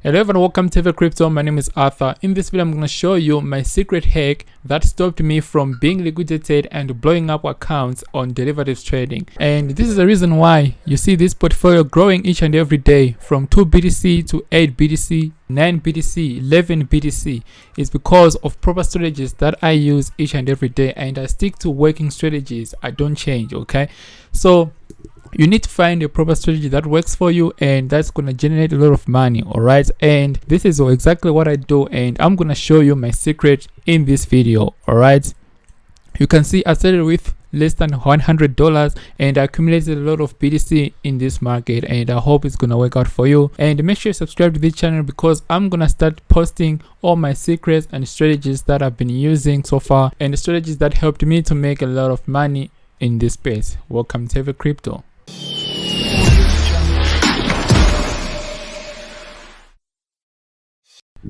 Hello everyone, welcome to Crypto. My name is Arthur. In this video I'm going to show you my secret hack that stopped me from being liquidated and blowing up accounts on derivatives trading. And this is the reason why you see this portfolio growing each and every day from 2 BTC to 8 BTC, 9 BTC, 11 BTC. It's because of proper strategies that I use each and every day, and I stick to working strategies. I don't change, okay? So you need to find a proper strategy that works for you and that's going to generate a lot of money. All right, and this is exactly what I do, and I'm going to show you my secret in this video. All right, you can see I started with less than $100 and I accumulated a lot of BTC in this market, and I hope it's gonna work out for you. And make sure you subscribe to this channel because I'm gonna start posting all my secrets and strategies that I've been using so far, and the strategies that helped me to make a lot of money in this space. Welcome to Heavy Crypto.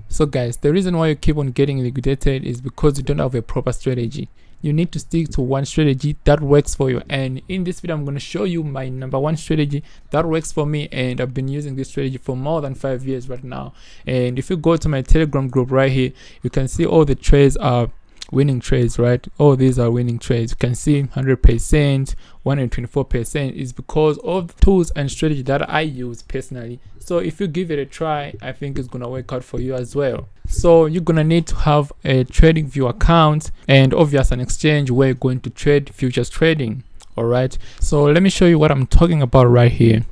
So guys, the reason why you keep on getting liquidated is because you don't have a proper strategy. You need to stick to one strategy that works for you, and in this video I'm going to show you my #1 strategy that works for me, and I've been using this strategy for more than 5 years right now. And if you go to my Telegram group right here, you can see all the trades are winning trades, right? All these are winning trades. You can see 100%, 124% is because of the tools and strategy that I use personally. So if you give it a try, I think it's gonna work out for you as well. So you're gonna need to have a trading view account and obviously an exchange where you're going to trade futures trading. All right, so let me show you what I'm talking about right here.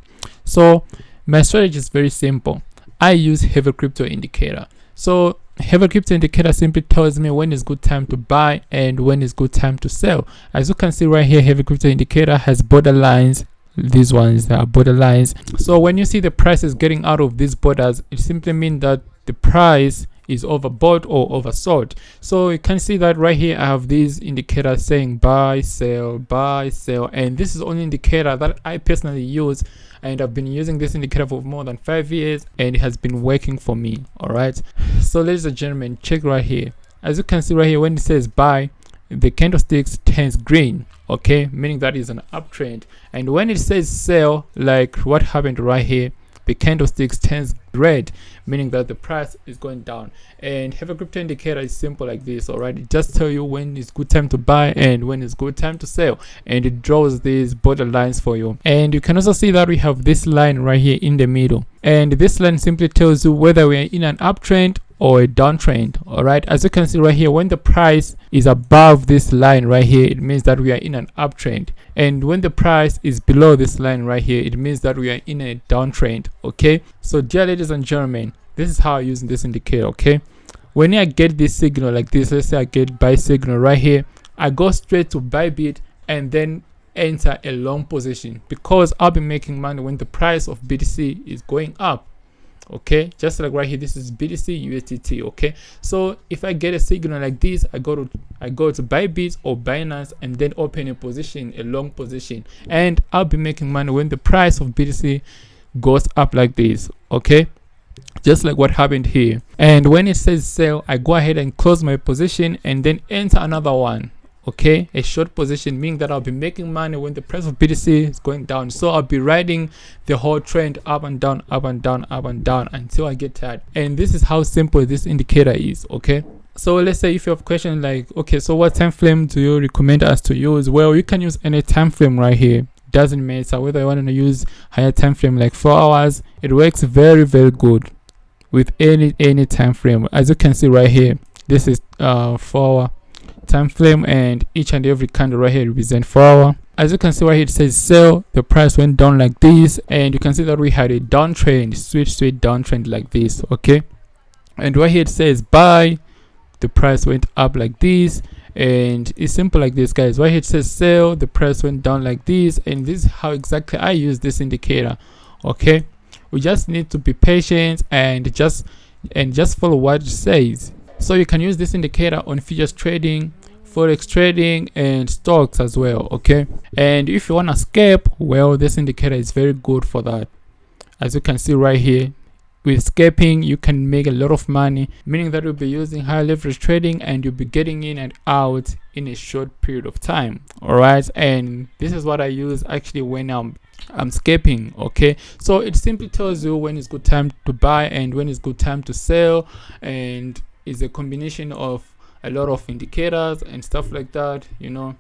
So my strategy is very simple. I use Heavy Crypto Indicator. So Heavy Crypto Indicator simply tells me when is good time to buy and when is good time to sell. As you can see right here, Heavy Crypto Indicator has borderlines. These ones are borderlines. So when you see the price is getting out of these borders, it simply means that the price is overbought or oversold. So you can see that right here I have these indicators saying buy, sell, and this is only indicator that I personally use, and I've been using this indicator for more than 5 years and it has been working for me. All right, so ladies and gentlemen, check right here. As you can see right here, when it says buy, the candlesticks turns green, okay, meaning that is an uptrend. And when it says sell, like what happened right here, the candlesticks turns red, meaning that the price is going down. And Heavy Crypto Indicator is simple like this. All right, it just tell you when it's good time to buy and when it's good time to sell, and it draws these border lines for you. And you can also see that we have this line right here in the middle, and this line simply tells you whether we are in an uptrend or a downtrend. All right, as you can see right here, when the price is above this line right here, it means that we are in an uptrend, and when the price is below this line right here, it means that we are in a downtrend. Okay, so dear ladies and gentlemen, this is how I use this indicator. Okay, when I get this signal like this, let's say I get buy signal right here, I go straight to buy bid and then enter a long position, because I'll be making money when the price of BTC is going up. Okay, just like right here, this is BTC USDT. Okay, so if I get a signal like this, I go to Bybit or Binance and then open a position, a long position, and I'll be making money when the price of BTC goes up like this. Okay, just like what happened here. And when it says sell, I go ahead and close my position and then enter another one. Okay, a short position, meaning that I'll be making money when the price of BTC is going down. So I'll be riding the whole trend up and down, up and down, up and down until I get tired. And this is how simple this indicator is. Okay, so let's say if you have questions like, okay, so what time frame do you recommend us to use? Well, you can use any time frame right here. Doesn't matter whether you want to use higher time frame like 4 hours. It works very good with any time frame. As you can see right here, this is 4 hour time frame, and each and every candle right here represents 4 hours. As you can see right here, it says sell, the price went down like this, and you can see that we had a downtrend, sweet downtrend like this. Okay, and right here it says buy, the price went up like this, and it's simple like this, guys. Right here it says sell, the price went down like this, and this is how exactly I use this indicator. Okay, we just need to be patient and just follow what it says. So you can use this indicator on futures trading, forex trading, and stocks as well. Okay, and if you want to scalp, well, this indicator is very good for that. As you can see right here, with scalping you can make a lot of money, meaning that you'll be using high leverage trading and you'll be getting in and out in a short period of time. All right, and this is what I use actually when I'm scalping. Okay, so it simply tells you when it's good time to buy and when it's good time to sell, and is a combination of a lot of indicators and stuff like that, you know.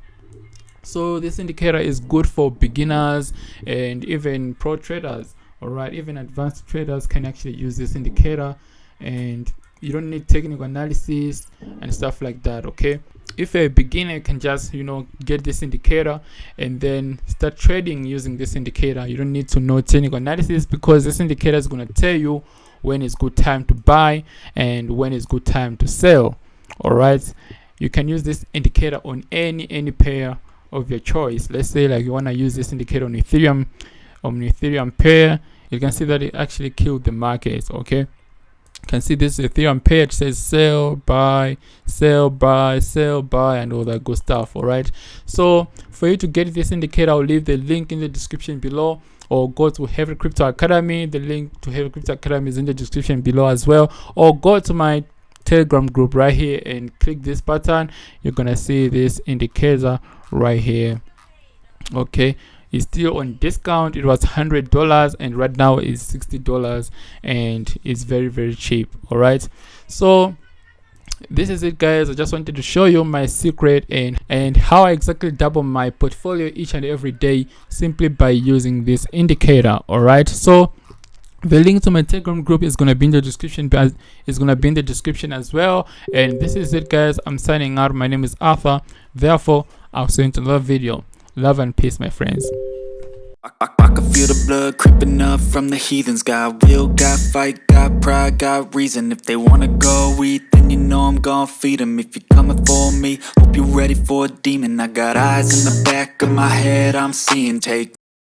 So this indicator is good for beginners and even pro traders. All right, even advanced traders can actually use this indicator, and you don't need technical analysis and stuff like that. Okay, if a beginner can just, you know, get this indicator and then start trading using this indicator, you don't need to know technical analysis, because this indicator is going to tell you when it's good time to buy and when it's good time to sell. All right, you can use this indicator on any pair of your choice. Let's say like you want to use this indicator on Ethereum pair. You can see that it actually killed the market. Okay, you can see this Ethereum pair, it says sell, buy, sell, buy, sell, buy, and all that good stuff. All right, so for you to get this indicator, I'll leave the link in the description below, or go to Heavy Crypto Academy. The link to Heavy Crypto Academy is in the description below as well, or go to my Telegram group right here and click this button. You're gonna see this indicator right here. Okay, it's still on discount. It was $100 and right now it's $60, and it's very cheap. All right, so this is it, guys. I just wanted to show you my secret and how I exactly double my portfolio each and every day simply by using this indicator. All right, so the link to my Telegram group is going to be in the description, as well. And this is it, guys. I'm signing out. My name is Arthur. Therefore, I'll see you in another video. Love and peace, my friends. I can feel the blood creeping up from the heathens. Got will, got fight, got pride, got reason. If they wanna go eat, then you know I'm gon' feed them. If you're coming for me, hope you're ready for a demon. I got eyes in the back of my head, I'm seeing. Take